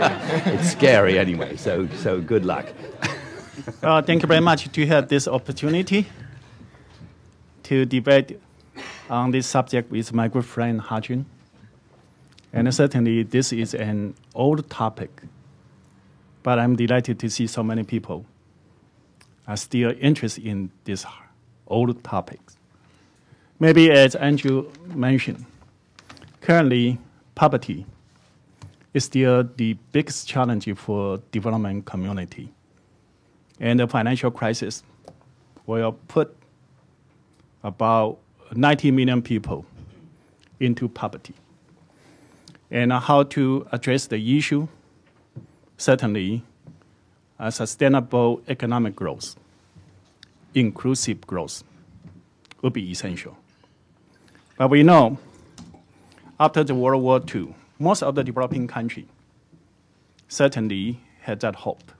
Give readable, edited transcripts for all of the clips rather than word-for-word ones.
It's scary anyway, so good luck. Thank you very much to have this opportunity to debate on this subject with my good friend Ha-Jun. And certainly this is an old topic, but I'm delighted to see so many people are still interested in these old topics. Maybe as Andrew mentioned, currently poverty is still the biggest challenge for development community. And the financial crisis will put about 90 million people into poverty. And how to address the issue? Certainly, sustainable economic growth, inclusive growth will be essential. But we know after the World War II, most of the developing countries certainly had that hope.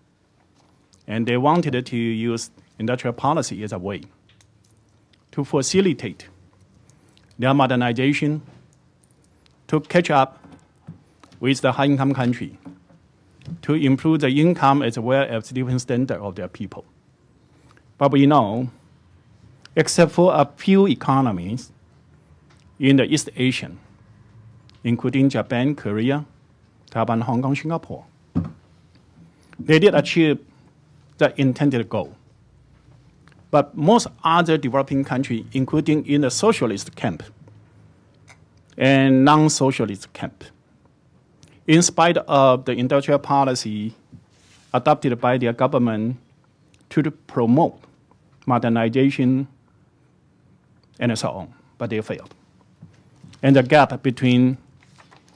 And they wanted to use industrial policy as a way to facilitate their modernization, to catch up with the high-income country, to improve the income as well as the living standard of their people. But we know, except for a few economies in the East Asia, including Japan, Korea, Taiwan, Hong Kong, Singapore, they did achieve the intended goal. But most other developing countries, including in the socialist camp and non-socialist camp, in spite of the industrial policy adopted by their government to promote modernization and so on, but they failed. And the gap between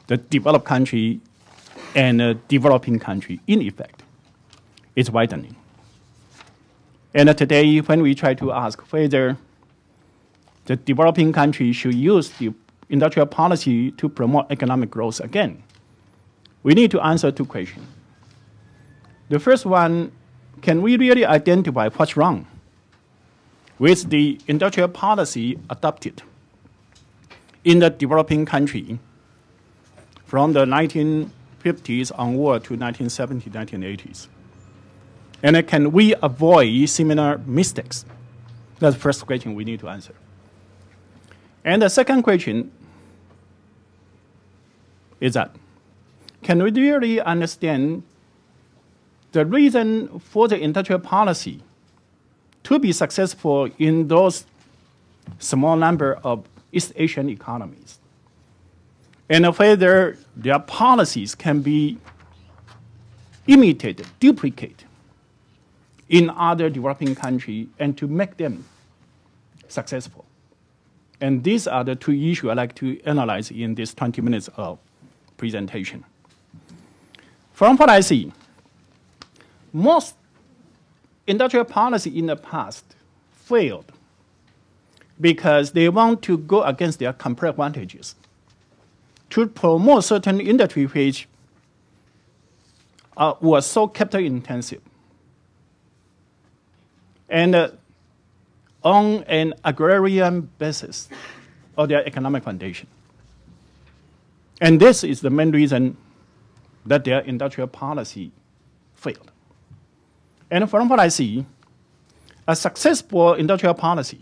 the developed country and the developing country, in effect, is widening. And today, when we try to ask whether the developing country should use the industrial policy to promote economic growth again, we need to answer two questions. The first one, can we really identify what's wrong with the industrial policy adopted in the developing country from the 1950s onward to 1970s, 1980s? And can we avoid similar mistakes? That's the first question we need to answer. And the second question is that, can we really understand the reason for the industrial policy to be successful in those small number of East Asian economies? And whether their policies can be imitated, duplicated in other developing countries and to make them successful. And these are the two issues I'd like to analyze in this 20 minutes of presentation. From what I see, most industrial policy in the past failed because they want to go against their comparative advantages to promote certain industry which was so capital intensive and on an agrarian basis of their economic foundation. And this is the main reason that their industrial policy failed. And from what I see, a successful industrial policy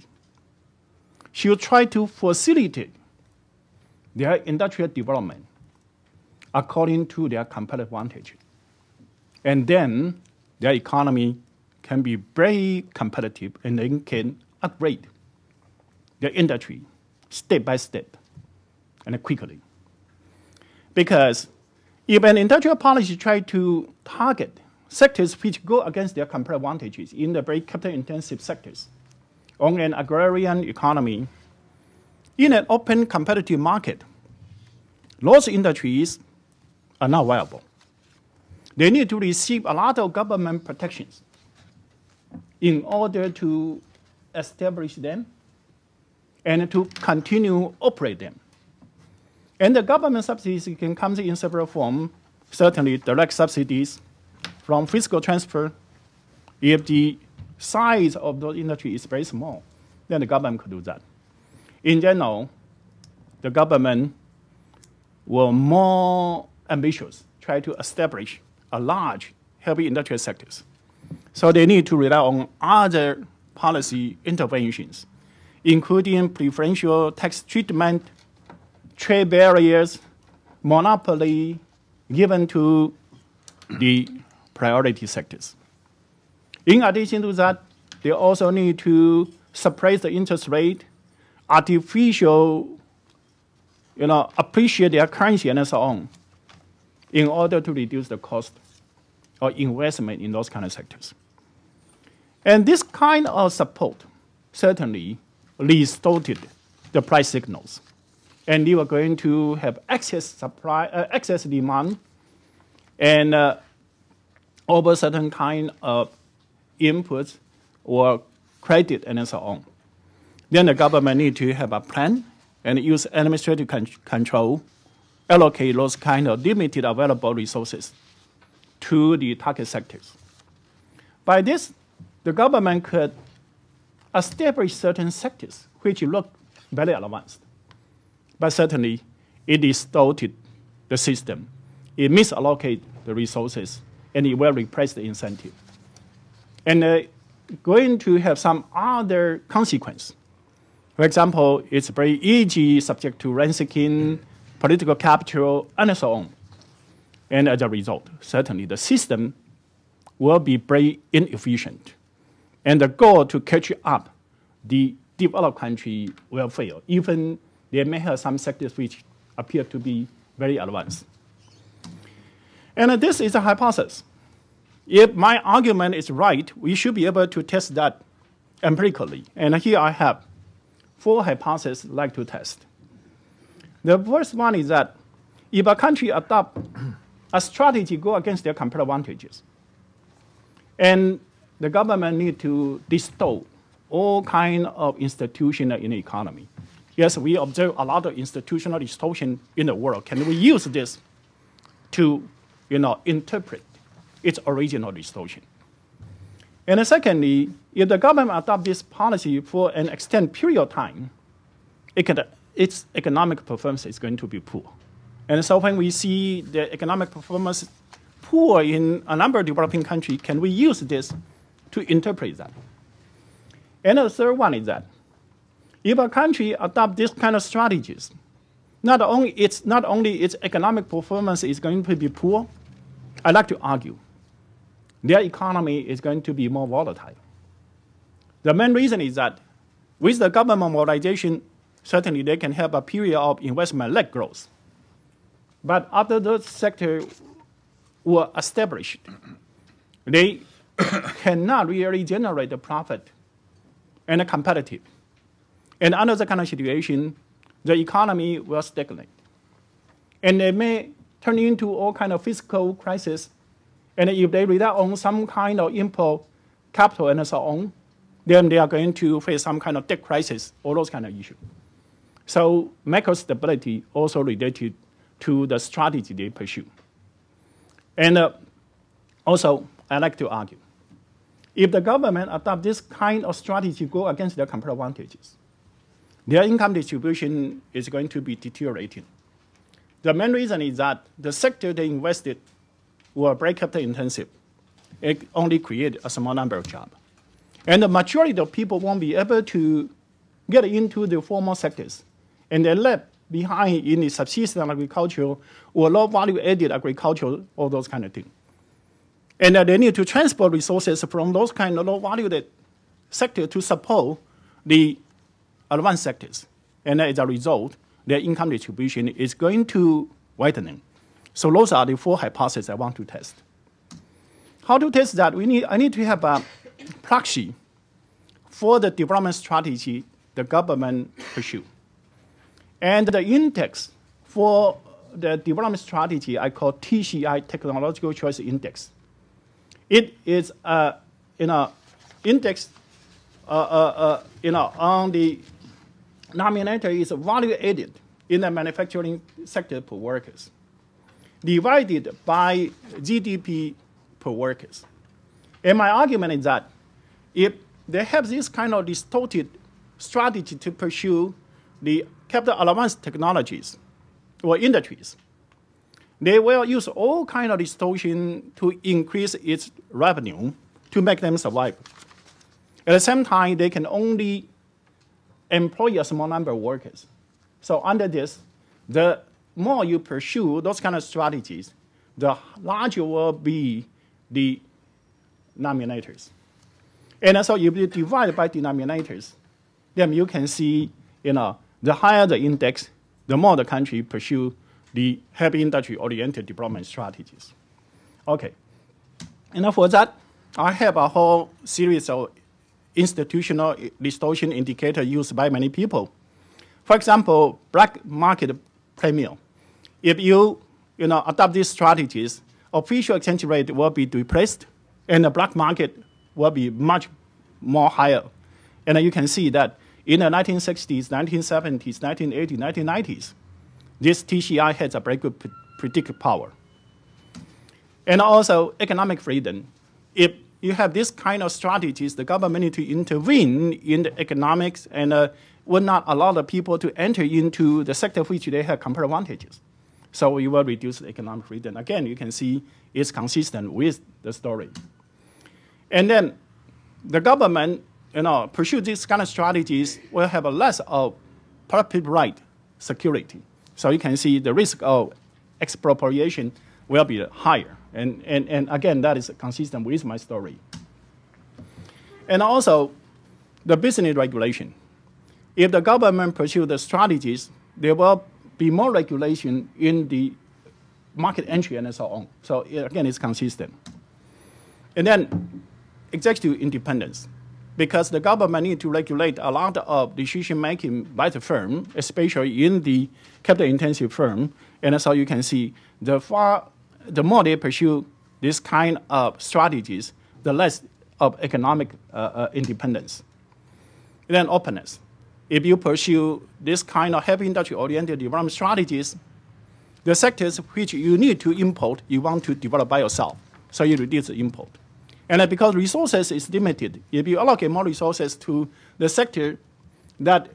should try to facilitate their industrial development according to their competitive advantage. And then their economy can be very competitive and they can upgrade their industry step by step and quickly. Because if an industrial policy tries to target sectors which go against their comparative advantages in the very capital-intensive sectors on an agrarian economy, in an open competitive market, those industries are not viable. They need to receive a lot of government protections in order to establish them and to continue operate them. And the government subsidies can come in several forms, certainly direct subsidies from fiscal transfer. If the size of those industries is very small, then the government could do that. In general, the government were more ambitious try to establish a large heavy industrial sectors. So they need to rely on other policy interventions, including preferential tax treatment, trade barriers, monopoly given to the priority sectors. In addition to that, they also need to suppress the interest rate, appreciate their currency and so on, in order to reduce the cost or investment in those kind of sectors. And this kind of support certainly distorted the price signals. And you are going to have excess demand, and over certain kind of inputs or credit and so on. Then the government need to have a plan and use administrative control, allocate those kind of limited available resources to the target sectors. By this, the government could establish certain sectors which look very advanced. But certainly, it distorted the system. It misallocated the resources, and it will replace the incentive. And going to have some other consequence. For example, it's very easy, subject to rent-seeking, political capital, and so on. And as a result, certainly the system will be very inefficient. And the goal to catch up the developed country will fail, even they may have some sectors which appear to be very advanced. And this is a hypothesis. If my argument is right, we should be able to test that empirically. And here I have 4 hypotheses I'd like to test. The first one is that if a country adopts a strategy go against their comparative advantages, and the government need to distort all kind of institutions in the economy. Yes, we observe a lot of institutional distortion in the world. Can we use this to, interpret its original distortion? And secondly, if the government adopts this policy for an extended period of time, its economic performance is going to be poor. And so when we see the economic performance poor in a number of developing countries, can we use this to interpret that? And the third one is that if a country adopts this kind of strategies, not only its economic performance is going to be poor, I'd like to argue their economy is going to be more volatile. The main reason is that with the government mobilization, certainly they can have a period of investment-led growth. But after those sectors were established, they cannot really generate the profit and competitive. And under the kind of situation, the economy will stagnate. And they may turn into all kind of fiscal crisis. And if they rely on some kind of import capital and so on, then they are going to face some kind of debt crisis, all those kind of issues. So macro stability also related to the strategy they pursue. And also, I like to argue, if the government adopts this kind of strategy go against their comparative advantages, their income distribution is going to be deteriorating. The main reason is that the sector they invested were very capital intensive. It only created a small number of jobs. And the majority of people won't be able to get into the formal sectors. And they're left behind in the subsistence agriculture or low value-added agriculture, all those kind of things. And they need to transport resources from those kind of low value-added sectors to support the advanced sectors. And as a result, their income distribution is going to widen. So those are the 4 hypotheses I want to test. How to test that? I need to have a proxy for the development strategy the government pursue. And the index for the development strategy I call TCI, Technological Choice Index. It is index on the denominator is value added in the manufacturing sector per workers, divided by GDP per workers. And my argument is that if they have this kind of distorted strategy to pursue the capital advanced technologies or industries, they will use all kind of distortion to increase its revenue to make them survive. At the same time, they can only employ a small number of workers. So under this, the more you pursue those kind of strategies, the larger will be the denominators. And so if you divide by denominators, then you can see, the higher the index, the more the country pursue the heavy industry-oriented development strategies. Okay. And for that, I have a whole series of institutional distortion indicators used by many people. For example, black market premium. If you adopt these strategies, official exchange rate will be depressed, and the black market will be much more higher. And you can see that in the 1960s, 1970s, 1980s, 1990s, this TCI has a very good predictive power. And also economic freedom. If you have this kind of strategies, the government need to intervene in the economics and will not allow the people to enter into the sector which they have comparative advantages. So you will reduce the economic freedom. Again, you can see it's consistent with the story. And then the government, pursue these kind of strategies will have a less of public right security. So you can see the risk of expropriation will be higher. And again, that is consistent with my story. And also, the business regulation. If the government pursue the strategies, there will be more regulation in the market entry and so on. So again, it's consistent. And then executive independence. Because the government need to regulate a lot of decision-making by the firm, especially in the capital-intensive firm. And so you can see the more they pursue this kind of strategies, the less of economic independence. And then openness. If you pursue this kind of heavy industry-oriented development strategies, the sectors which you need to import, you want to develop by yourself. So you reduce the import. And because resources is limited, if you allocate more resources to the sector that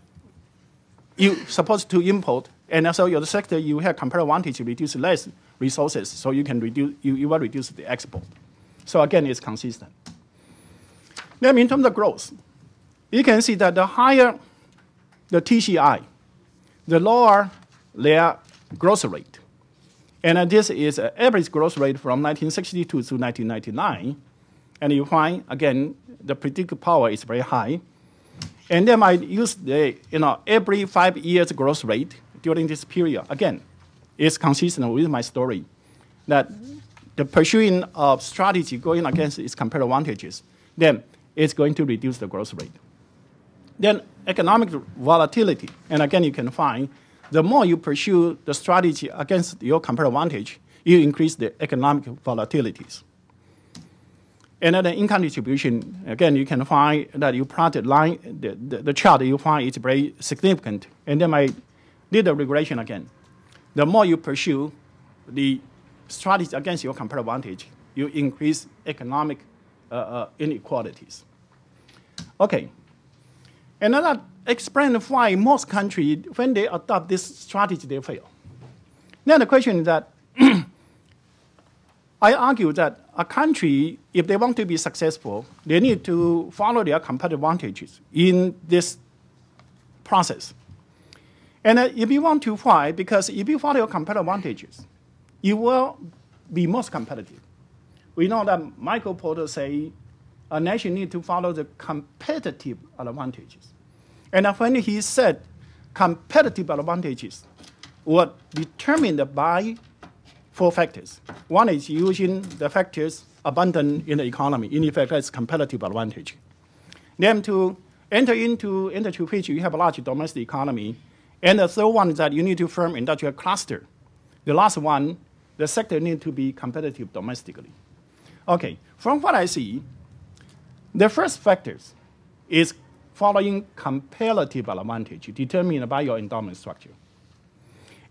you're supposed to import, and also your sector you have comparative advantage, you reduce less resources, so you can reduce, you will reduce the export. So again, it's consistent. Then in terms of growth, you can see that the higher the TCI, the lower their growth rate. And this is an average growth rate from 1962 to 1999. And you find, again, the predictive power is very high. And then I use the, every 5 years growth rate during this period. Again, it's consistent with my story that the pursuing of strategy going against its comparative advantages, then it's going to reduce the growth rate. Then economic volatility. And again, you can find the more you pursue the strategy against your comparative advantage, you increase the economic volatilities. And then the income distribution, again, you can find that you plotted line, the chart you find is very significant. And then I did the regression again. The more you pursue the strategy against your comparative advantage, you increase economic inequalities. Okay. And then that explains why most countries, when they adopt this strategy, they fail. Then the question is that, I argue that a country, if they want to be successful, they need to follow their competitive advantages in this process. And if you want to fight, because if you follow your competitive advantages, you will be most competitive. We know that Michael Porter say a nation needs to follow the competitive advantages. And when he said competitive advantages were determined by 4 factors. One is using the factors abundant in the economy. In effect, that's competitive advantage. Then to enter into industry which you have a large domestic economy. And the third one is that you need to form industrial cluster. The last one, the sector needs to be competitive domestically. Okay, from what I see, the first factors is following comparative advantage determined by your endowment structure.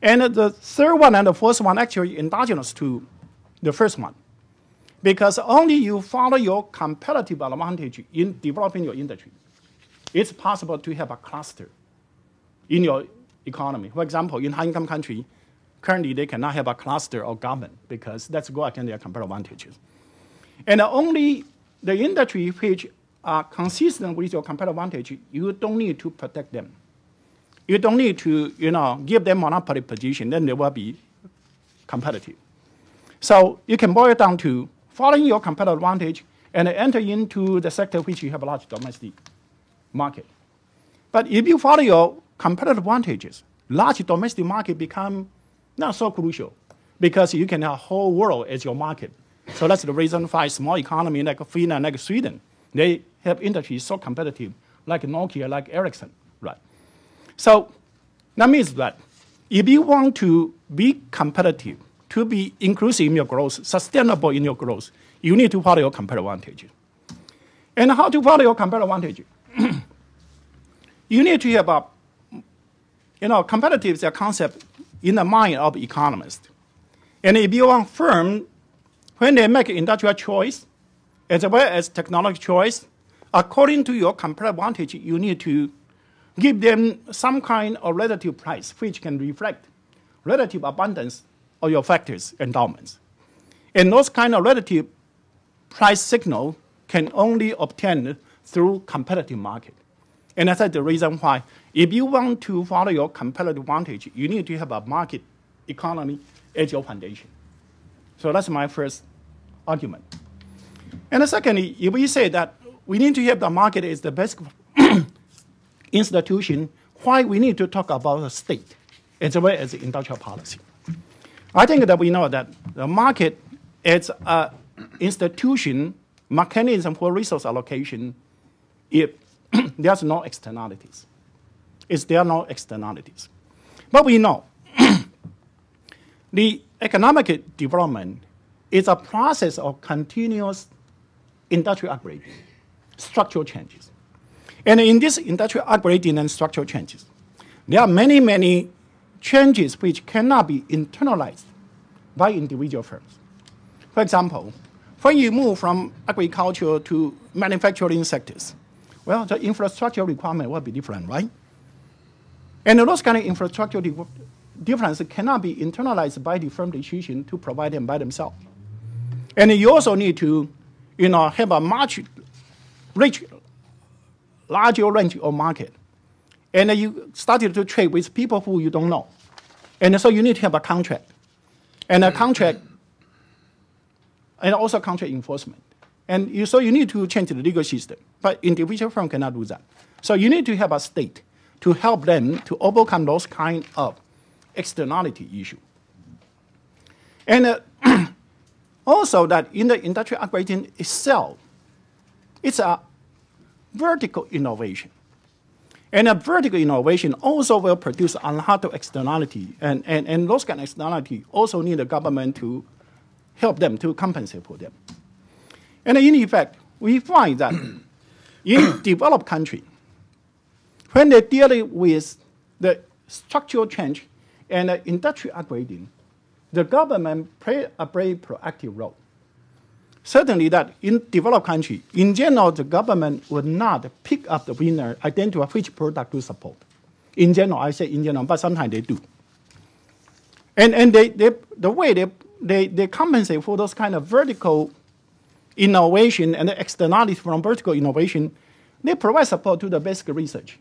And the third one and the fourth one actually endogenous to the first one. Because only you follow your comparative advantage in developing your industry, it's possible to have a cluster in your economy. For example, in high-income country, currently they cannot have a cluster or government because that's go against their competitive advantages. And only the industry which are consistent with your competitive advantage, you don't need to protect them. You don't need to, give them monopoly position, then they will be competitive. So you can boil it down to following your competitive advantage and enter into the sector which you have a large domestic market. But if you follow your competitive advantages, large domestic market become not so crucial because you can have a whole world as your market. So that's the reason why small economy like Finland, like Sweden, they have industries so competitive, like Nokia, like Ericsson, right? So that means that if you want to be competitive, to be inclusive in your growth, sustainable in your growth, you need to follow your competitive advantage. And how to follow your competitive advantage? You need to have competitive is a concept in the mind of economists. And if you want firm, when they make industrial choice, as well as technology choice, according to your competitive advantage, you need to give them some kind of relative price which can reflect relative abundance of your factors, endowments. And those kind of relative price signal can only obtain through competitive market. And that's the reason why if you want to follow your competitive advantage, you need to have a market economy as your foundation. So that's my first argument. And secondly, if we say that we need to have the market as the best institution, why we need to talk about the state as well as the industrial policy? I think that we know that the market as an institution mechanism for resource allocation, if there's no externalities. There are no externalities. But we know the economic development is a process of continuous industrial upgrading, structural changes. And in this industrial upgrading and structural changes, there are many, many changes which cannot be internalized by individual firms. For example, when you move from agriculture to manufacturing sectors, well, the infrastructure requirement will be different, right? And those kind of infrastructure differences cannot be internalized by the firm decision to provide them by themselves. And you also need to, have a much larger range of market. And you started to trade with people who you don't know. And so you need to have a contract. And a contract, and also contract enforcement. And so you need to change the legal system. But individual firm cannot do that. So you need to have a state to help them to overcome those kind of externality issue. And also that in the industrial upgrading itself, it's a vertical innovation. And a vertical innovation also will produce a lot of externality. And those kind of externality also need the government to help them to compensate for them. And in effect, we find that in developed countries, when they deal with the structural change and the industrial upgrading, the government play a very proactive role. Certainly that in developed countries, in general, the government would not pick up the winner, identify which product to support. In general, I say in general, but sometimes they do. And the way they compensate for those kind of vertical innovation and the externalities from vertical innovation, they provide support to the basic research.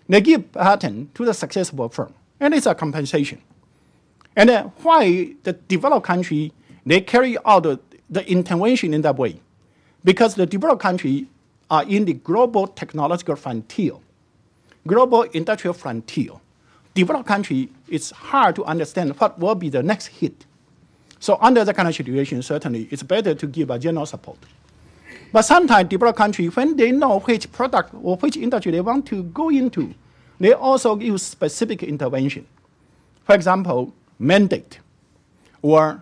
They give patent to the successful firm, and it's a compensation. And why the developed country, they carry out the intervention in that way? Because the developed country are in the global technological frontier, global industrial frontier. Developed country, it's hard to understand what will be the next hit. So under that kind of situation, certainly it's better to give a general support. But sometimes developed countries, when they know which product or which industry they want to go into, they also use specific intervention. For example, mandate or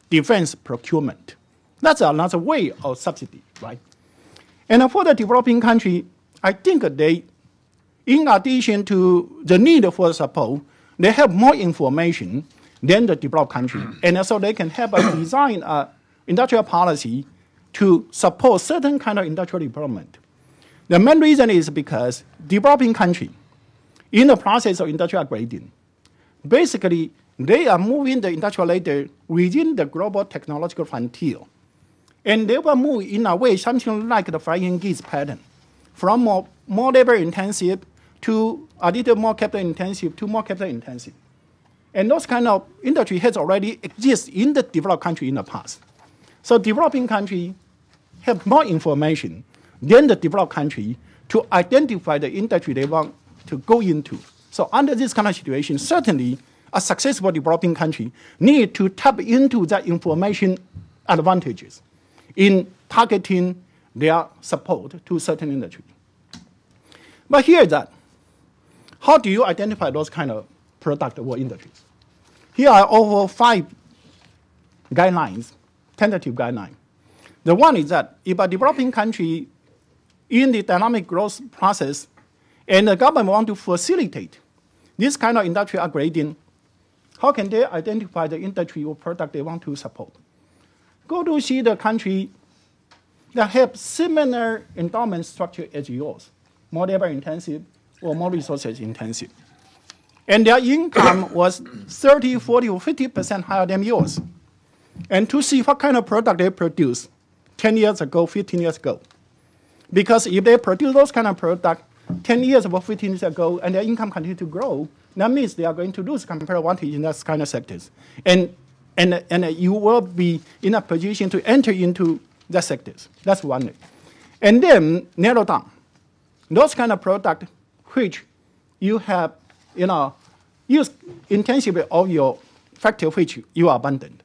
defense procurement. That's another way of subsidy, right? And for the developing country, I think they, in addition to the need for support, they have more information than the developed country. And so they can help us design an industrial policy to support certain kind of industrial development. The main reason is because developing country, in the process of industrial upgrading, basically they are moving the industrial ladder within the global technological frontier. And they will move in a way something like the flying geese pattern, from more labor intensive to a little more capital intensive to more capital intensive. And those kind of industry has already existed in the developed country in the past. So developing country have more information than the developed country to identify the industry they want to go into. So under this kind of situation, certainly a successful developing country need to tap into that information advantages in targeting their support to certain industry. But here is that, how do you identify those kind of product or industries? Here are over 5 guidelines, tentative guidelines. The one is that if a developing country in the dynamic growth process and the government want to facilitate this kind of industrial upgrading, how can they identify the industry or product they want to support? Go to see the country that have similar endowment structure as yours, more labor intensive or more resources intensive. And their income was 30, 40, or 50% higher than yours. And to see what kind of product they produce 10 years ago, 15 years ago. Because if they produce those kind of product 10 years or 15 years ago and their income continue to grow, that means they are going to lose comparative advantage in those kind of sectors. And you will be in a position to enter into the sectors. That's one way. And then narrow down those kind of product which you have, use intensively of your factor which you are abundant.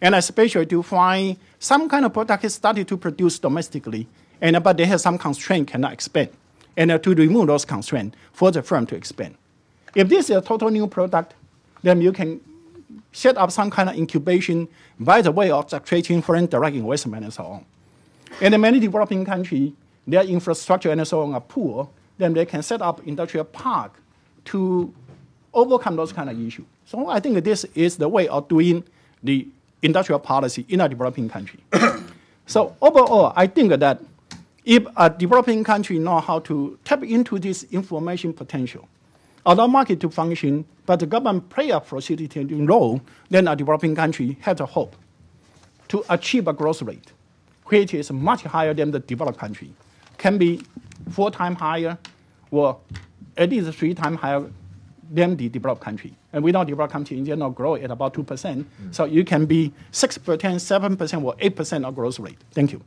And especially to find some kind of product is started to produce domestically, but they have some constraint cannot expand. And to remove those constraints for the firm to expand. If this is a total new product, then you can set up some kind of incubation by the way of attracting foreign direct investment and so on. And in many developing countries, their infrastructure and so on are poor, then they can set up industrial park to overcome those kind of issues. So I think this is the way of doing the industrial policy in a developing country. So overall, I think that if a developing country knows how to tap into this information potential, allow market to function, but the government play a facilitating role, then a developing country has a hope to achieve a growth rate, which is much higher than the developed country. Can be 4 times higher or at least 3 times higher than the developed country. And we know developed country in general grow at about 2%. So you can be 6%, 7%, or 8% of growth rate. Thank you.